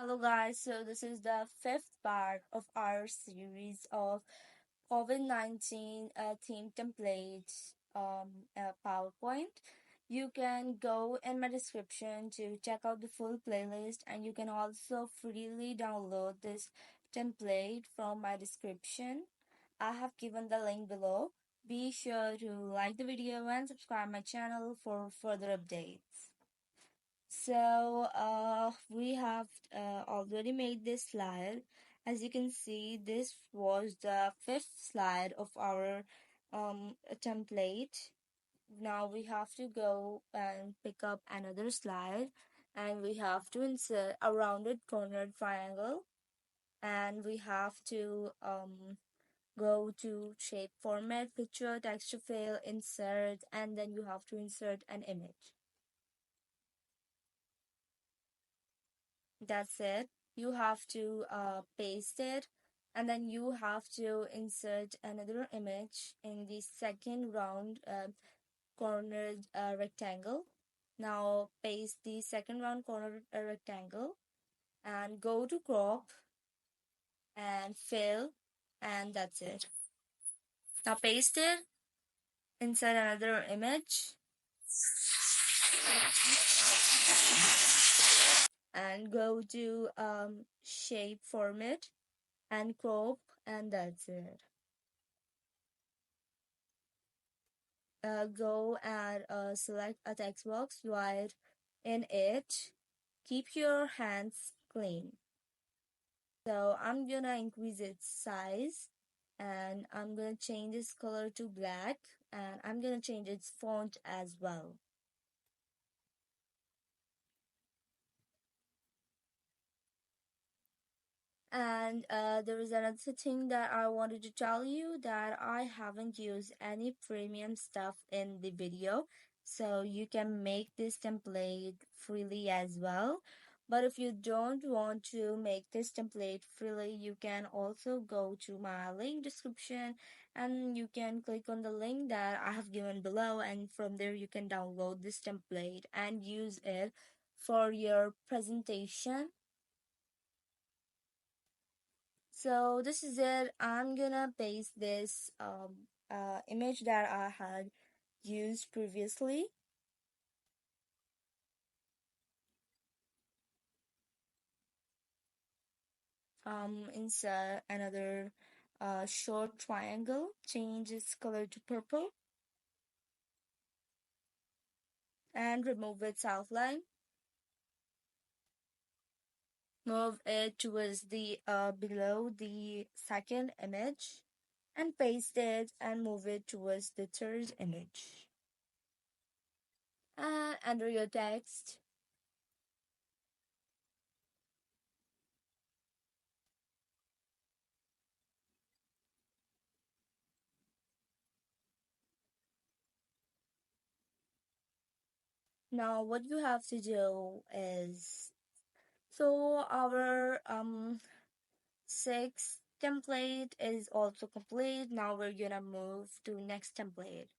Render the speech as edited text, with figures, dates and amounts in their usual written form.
Hello guys, so this is the fifth part of our series of COVID-19 theme templates PowerPoint. You can go in my description to check out the full playlist, and you can also freely download this template from my description. I have given the link below. Be sure to like the video and subscribe my channel for further updates. We have already made this slide. As you can see, this was the fifth slide of our template. Now we have to go and pick up another slide, and we have to insert a rounded corner triangle, and we have to go to shape format, picture, texture fill, insert, and then you have to insert an image. That's it. You have to paste it, and then you have to insert another image in the second round cornered rectangle. Now paste the second round cornered rectangle and go to crop and fill, and that's it. Now paste it, insert another image, and go to shape format and crop, and that's it. Go and select a text box, write in it, keep your hands clean. So I'm gonna increase its size, and I'm gonna change its color to black, and I'm gonna change its font as well. And there is another thing that I wanted to tell you, that I haven't used any premium stuff in the video, so you can make this template freely as well. But if you don't want to make this template freely, you can also go to my link description, and you can click on the link that I have given below, and from there you can download this template and use it for your presentation. So this is it. I'm gonna paste this image that I had used previously. Insert another short triangle. Change its color to purple and remove its outline. Move it towards the below the second image and paste it and move it towards the third image. And enter your text. Now what you have to do is, so our sixth template is also complete. Now we're gonna move to next template.